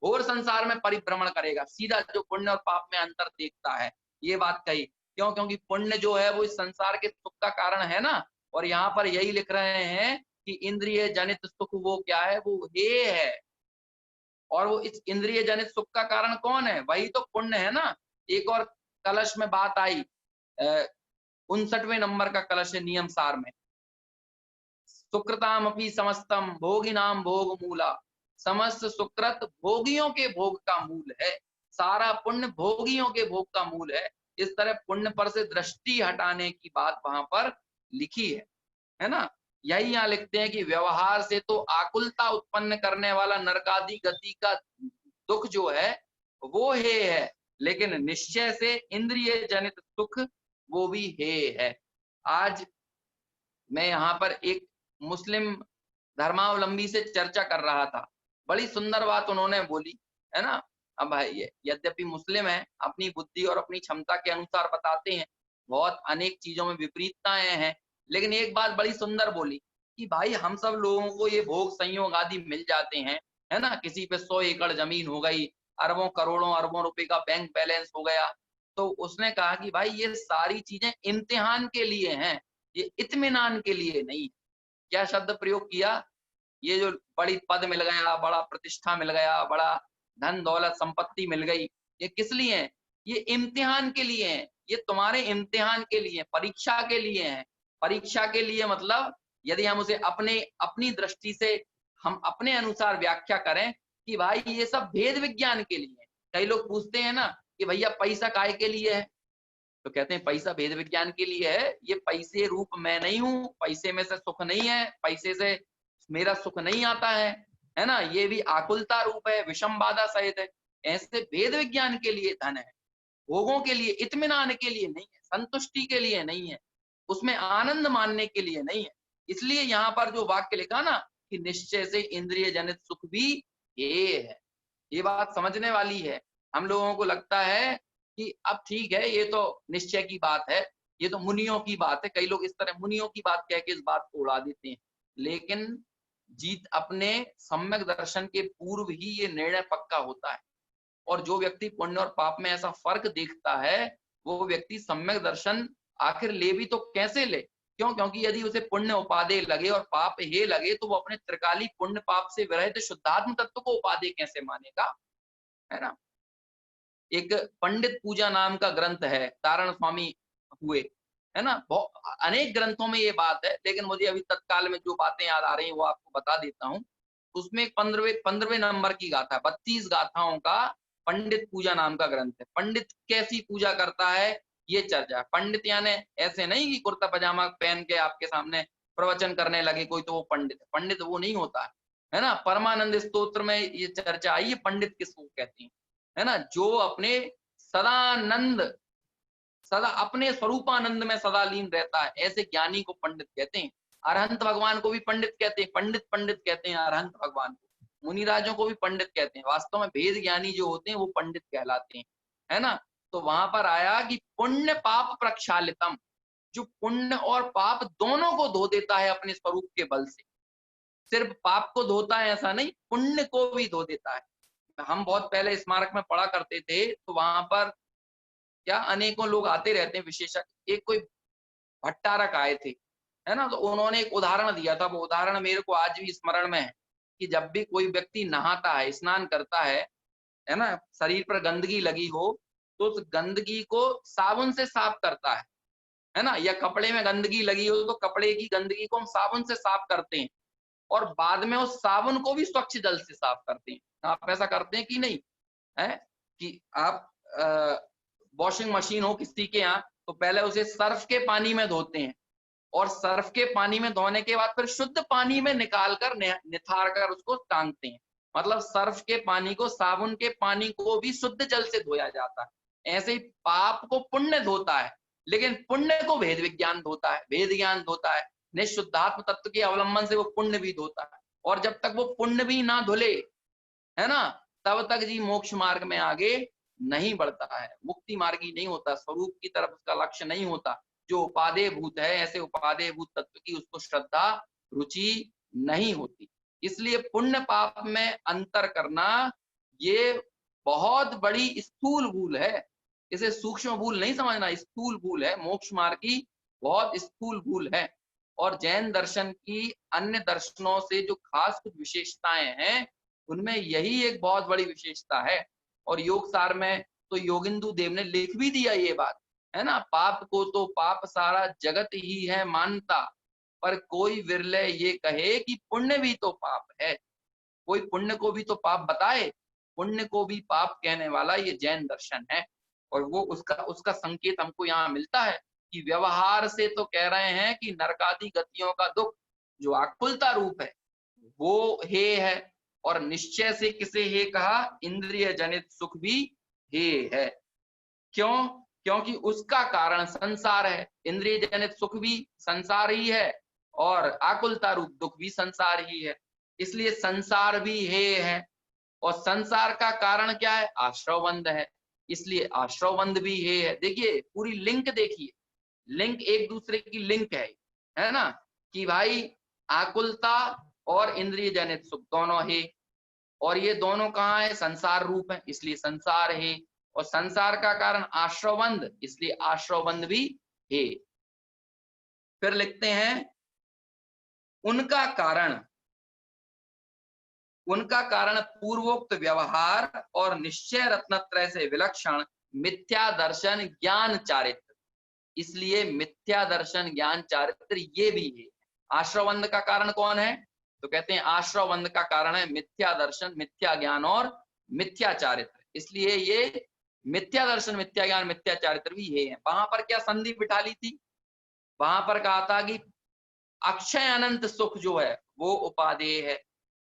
घोर संसार में परिभ्रमण करेगा। सीधा जो पुण्य और पाप में अंतर देखता है, ये बात कही। क्यों? क्योंकि पुण्य जो है वो इस संसार के सुख का कारण है ना। और यहाँ पर यही लिख रहे हैं कि इंद्रिय जनित सुख वो क्या है, वो हे है। और वो इस इंद्रिय जनित सुख का कारण कौन है? वही तो पुण्य है ना। एक और कलश में बात आई, 59वें नंबर का कलश है नियम सार में, सुकृताम अपि समस्तम भोगिनाम भोग मूला, समस्त सुकृत भोगियों के भोग का मूल है, सारा पुण्य भोगियों के भोग का मूल है। इस तरह पुण्य पर से दृष्टि हटाने की बात वहां पर लिखी है ना। यही यहाँ लिखते हैं कि व्यवहार से तो आकुलता उत्पन्न करने वाला नरकादि गति का दुख जो है वो हे है, लेकिन निश्चय से इंद्रिय जनित सुख वो भी हे है। आज मैं यहाँ पर एक मुस्लिम धर्मावलंबी से चर्चा कर रहा था, बड़ी सुंदर बात उन्होंने बोली, है ना। अब भाई यद्यपि मुस्लिम है, अपनी बुद्धि और अपनी क्षमता के अनुसार बताते हैं, बहुत अनेक चीजों में विपरीतताएं हैं, लेकिन एक बात बड़ी सुंदर बोली कि भाई हम सब लोगों को ये भोग संयोग आदि मिल जाते हैं, है ना, किसी पे 100 एकड़ जमीन हो गई, अरबों करोड़ों अरबों रुपए का बैंक बैलेंस हो गया। तो उसने कहा कि भाई ये सारी चीजें इम्तिहान के लिए हैं, ये इत्मीनान के लिए नहीं। क्या शब्द प्रयोग किया? ये जो बड़ी पद मिल गया, बड़ा प्रतिष्ठा मिल गया, बड़ा धन दौलत संपत्ति मिल गई, ये किस लिए है? ये इम्तिहान के लिए है, ये तुम्हारे इम्तिहान के लिए, परीक्षा के लिए है। परीक्षा के लिए मतलब यदि हम उसे अपनी दृष्टि से हम अपने अनुसार व्याख्या करें कि भाई ये सब भेद विज्ञान के लिए है। कई लोग पूछते हैं ना कि भैया पैसा काहे के लिए है, तो कहते हैं पैसा भेद विज्ञान के लिए है। ये पैसे रूप मैं नहीं हूं, पैसे में से सुख नहीं है, पैसे से मेरा सुख नहीं आता है ना। ये भी आकुलता रूप है, विषम बाधा सहित है। ऐसे भेद विज्ञान के लिए धन है, भोगों के लिए, इत्मीनान के लिए नहीं है, संतुष्टि के लिए नहीं है, उसमें आनंद मानने के लिए नहीं है। इसलिए यहाँ पर जो वाक्य लिखा ना कि निश्चय से इंद्रिय जनित सुख भी ये है, ये बात समझने वाली है। हम लोगों को लगता है कि अब ठीक है, ये तो निश्चय की बात है, ये तो मुनियों की बात है। कई लोग इस तरह मुनियों की बात कह के इस बात को उड़ा देते हैं, लेकिन जीत अपने सम्यक दर्शन के पूर्व ही ये निर्णय पक्का होता है। और जो व्यक्ति पुण्य और पाप में ऐसा फर्क देखता है, वो व्यक्ति सम्यक दर्शन आखिर ले भी तो कैसे ले? क्यों? क्योंकि यदि उसे पुण्य उपादेय लगे और पाप हे लगे तो वो अपने त्रिकाली पुण्य पाप से विरहित शुद्धात्म तत्व को उपादेय कैसे मानेगा, है ना। एक पंडित पूजा नाम का ग्रंथ है, तारण स्वामी हुए, है ना। अनेक ग्रंथों में ये बात है, लेकिन मुझे अभी तत्काल में जो बातें याद आ रही हैं वो आपको बता देता हूँ। उसमें 15वें नंबर की गाथा, 32 गाथाओं का पंडित पूजा नाम का ग्रंथ है। पंडित कैसी पूजा करता है ये चर्चा। पंडित यानी ऐसे नहीं कि कुर्ता पजामा पहन के आपके सामने प्रवचन करने लगे कोई तो वो पंडित है। पंडित वो नहीं होता है ना। परमानंद स्तोत्र में ये चर्चा आई है, पंडित किसको कहते हैं, है ना। जो अपने सदानंद, सदा अपने स्वरूपानंद में सदा लीन रहता है, ऐसे ज्ञानी को पंडित कहते हैं। अरहंत भगवान को भी पंडित कहते हैं, पंडित कहते हैं अरहंत भगवान को। मुनिराजों को भी पंडित कहते हैं। वास्तव में भेद ज्ञानी जो होते हैं वो पंडित कहलाते हैं, है ना। तो वहां पर आया कि पुण्य पाप प्रक्षालितम, जो पुण्य और पाप दोनों को धो देता है अपने स्वरूप के बल से। सिर्फ पाप को धोता है ऐसा नहीं, पुण्य को भी धो देता है। हम बहुत पहले स्मारक में पढ़ा करते थे, तो वहां पर क्या अनेकों लोग आते रहते हैं विशेषज्ञ। एक कोई भट्टारक आए थे, है ना। तो उन्होंने एक उदाहरण दिया था, वो उदाहरण मेरे को आज भी स्मरण में है कि जब भी कोई व्यक्ति नहाता है, स्नान करता है ना, शरीर पर गंदगी लगी हो तो उस गंदगी को साबुन से साफ करता है ना। या कपड़े में गंदगी लगी हो तो कपड़े की गंदगी को हम साबुन से साफ करते हैं और बाद में उस साबुन को भी स्वच्छ जल से साफ करते हैं। आप ऐसा करते हैं कि नहीं, है कि आप वॉशिंग मशीन हो किसी के यहाँ तो पहले उसे सर्फ के पानी में धोते हैं और सर्फ के पानी में धोने के बाद फिर शुद्ध पानी में निकाल कर निथार कर उसको टांगते हैं। मतलब सर्फ के पानी को, साबुन के पानी को भी शुद्ध जल से धोया जाता है। ऐसे ही पाप को पुण्य धोता है, लेकिन पुण्य को भेद विज्ञान धोता है, भेद ज्ञान धोता है। निःशुद्धात्म तत्व के अवलंबन से वो पुण्य भी धोता है। और जब तक वो पुण्य भी ना धुले, है ना, तब तक जी मोक्ष मार्ग में आगे नहीं बढ़ता है, मुक्ति मार्गी नहीं होता, स्वरूप की तरफ उसका लक्ष्य नहीं होता। जो उपादेय भूत है, ऐसे उपादेय भूत तत्व की उसको श्रद्धा रुचि नहीं होती। इसलिए पुण्य पाप में अंतर करना ये बहुत बड़ी स्थूल भूल है। इसे सूक्ष्म भूल नहीं समझना, स्थूल भूल है। मोक्ष मार्ग की बहुत स्थूल भूल है। और जैन दर्शन की अन्य दर्शनों से जो खास कुछ विशेषताएं हैं, उनमें यही एक बहुत बड़ी विशेषता है। और योग सार में तो योगिंदु देव ने लिख भी दिया ये बात, है ना। पाप को तो पाप सारा जगत ही है मानता, पर कोई विरले ये कहे कि पुण्य भी तो पाप है। कोई पुण्य को भी तो पाप बताए, पुण्य को भी पाप कहने वाला ये जैन दर्शन है। और वो उसका संकेत हमको यहाँ मिलता है कि व्यवहार से तो कह रहे हैं कि नरकादि गतियों का दुख जो आकुलता रूप है वो हे है। और निश्चय से किसे हे कहा, इंद्रिय जनित सुख भी हे है। क्यों? क्योंकि उसका कारण संसार है। इंद्रिय जनित सुख भी संसार ही है और आकुलता रूप दुख भी संसार ही है। इसलिए संसार भी हे है। और संसार का कारण क्या है? आश्रवबंध है, इसलिए आश्रवबंध भी हे है। देखिए पूरी लिंक देखिए, लिंक एक दूसरे की लिंक है ना, कि भाई आकुलता और इंद्रिय जनित सुख दोनों है। और ये दोनों कहाँ है? संसार रूप है, इसलिए संसार है। और संसार का कारण आश्रवबंध, इसलिए आश्रवबंध भी है। फिर लिखते हैं उनका कारण पूर्वोक्त व्यवहार और निश्चय रत्नत्रय से विलक्षण मिथ्या दर्शन ज्ञान चारित्र। इसलिए मिथ्या दर्शन ज्ञान चारित्र ये भी है। आश्रवबंध का कारण कौन है? तो कहते हैं आश्रवबंध का कारण है मिथ्या दर्शन, मिथ्या ज्ञान और मिथ्या चारित्र। इसलिए ये मिथ्या दर्शन, मिथ्या ज्ञान, मिथ्या चारित्र भी ये है। वहां पर क्या संधि बिठा ली थी? वहां पर कहा था कि अक्षय अनंत सुख जो है वो उपादेय है।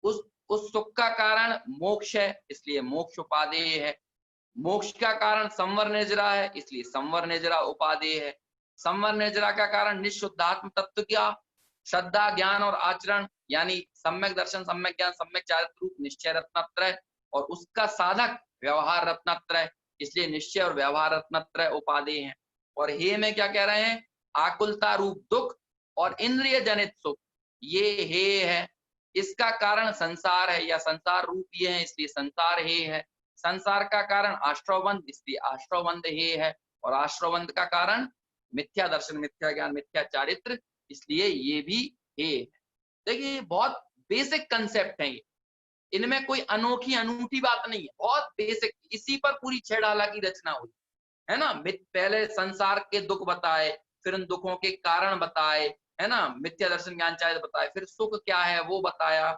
उस सुख का कारण मोक्ष है, इसलिए मोक्ष उपादेय है। मोक्ष का कारण संवर निजरा है, इसलिए संवर निजरा उपादेय है। संवर निजरा का कारण निःशुद्धात्म तत्व क्या? श्रद्धा, ज्ञान और आचरण, यानी सम्यक दर्शन, सम्यक ज्ञान, सम्यक चारित्र रूप निश्चय रत्नत्रय, और उसका साधक व्यवहार रत्नत्रय, इसलिए निश्चय और व्यवहार रत्नत्रय उपादेय हैं। और हे में क्या कह रहे हैं? आकुलता रूप दुख और इंद्रिय जनित सुख, ये हे है। इसका कारण संसार है या संसार रूप ये है, इसलिए संसार हे है। संसार का कारण आश्रवबंध, इसलिए आश्रवबंध हे है। और आश्रवबंध का कारण मिथ्या दर्शन, मिथ्या ज्ञान, मिथ्या चारित्र, इसलिए ये भी हे है। देखिए ये बहुत बेसिक कंसेप्ट है, ये इनमें कोई अनोखी अनूठी बात नहीं है, बहुत बेसिक, इसी पर पूरी छेड़ाला की रचना हुई है ना। पहले संसार के दुख बताए, फिर उन दुखों के कारण बताए, है ना, मिथ्या दर्शन ज्ञान चारित्र बताए, फिर सुख क्या है वो बताया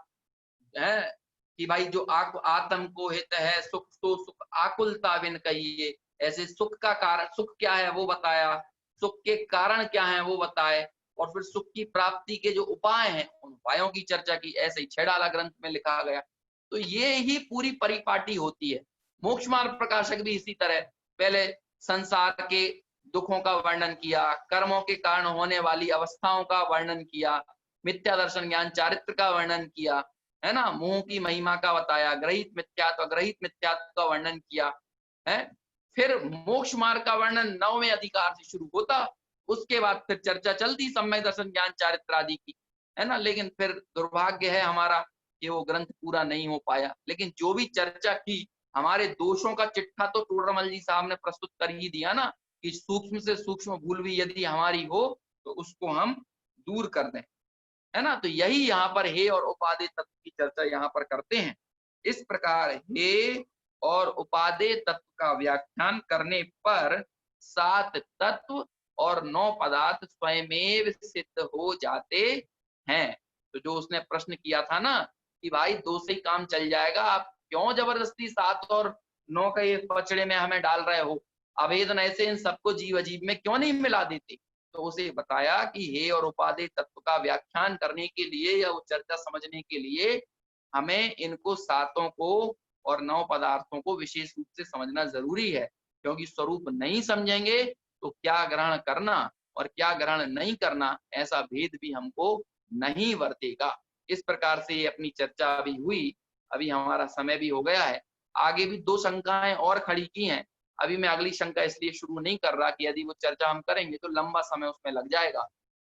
है कि भाई जो आत्म को हित है सुख, तो सुख आकुलता बिन कहिए, ऐसे सुख का कारण, सुख क्या है वो बताया, सुख के कारण क्या है वो बताए, और फिर सुख की प्राप्ति के जो उपाय हैं उन उपायों की चर्चा की। ऐसे ही छेड़ाला ग्रंथ में लिखा गया। तो ये ही पूरी परिपाटी होती है। मोक्ष मार्ग प्रकाशक भी इसी तरह पहले संसार के दुखों का वर्णन किया, कर्मों के कारण होने वाली अवस्थाओं का वर्णन किया, मिथ्या दर्शन ज्ञान चारित्र का वर्णन किया, है ना, मोह की महिमा का बताया, ग्रहित मिथ्यात्व अग्रहित मिथ्यात्व का वर्णन किया है। फिर मोक्ष मार्ग का वर्णन 9वें अधिकार से शुरू होता, उसके बाद फिर चर्चा चलती सम्यक दर्शन ज्ञान चारित्र आदि की, है ना। लेकिन फिर दुर्भाग्य है हमारा कि वो ग्रंथ पूरा नहीं हो पाया। लेकिन जो भी चर्चा की, हमारे दोषों का चिट्ठा तो टोडरमल जी साहब ने प्रस्तुत कर ही दिया ना, कि सूक्ष्म से सूक्ष्म भूल भी यदि हमारी हो तो उसको हम दूर कर दें, है ना। तो यही यहाँ पर हे और उपादेय तत्व की चर्चा यहाँ पर करते हैं। इस प्रकार हे और उपादेय तत्व का व्याख्यान करने पर 7 तत्व और 9 पदार्थ स्वयमेव सिद्ध हो जाते हैं। तो जो उसने प्रश्न किया था ना कि भाई 2 से ही काम चल जाएगा, आप क्यों जबरदस्ती 7 और 9 का ये पचड़े में हमें डाल रहे हो, अभेदन ऐसे इन सबको जीव अजीब में क्यों नहीं मिला देते। तो उसे बताया कि हे और उपादेय तत्व का व्याख्यान करने के लिए या वो चर्चा समझने के लिए हमें इनको 7 को और 9 पदार्थों को विशेष रूप से समझना जरूरी है। क्योंकि स्वरूप नहीं समझेंगे तो क्या ग्रहण करना और क्या ग्रहण नहीं करना, ऐसा भेद भी हमको नहीं वर्तेगा। इस प्रकार से ये अपनी चर्चा अभी हुई। अभी हमारा समय भी हो गया है। आगे भी 2 शंकाएं और खड़ी की हैं। अभी मैं अगली शंका इसलिए शुरू नहीं कर रहा कि यदि वो चर्चा हम करेंगे तो लंबा समय उसमें लग जाएगा।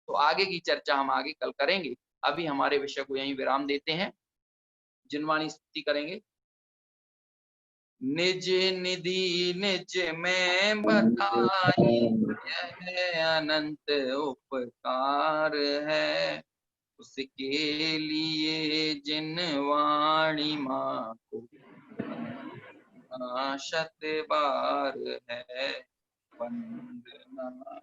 तो आगे की चर्चा हम आगे कल करेंगे। अभी हमारे विषय को यहीं विराम देते हैं। जिनवाणी स्तुति करेंगे। निज निधि निज में बताई, यह अनंत उपकार है, उसके लिए जिनवाणी माँ को शत बार है वंदना।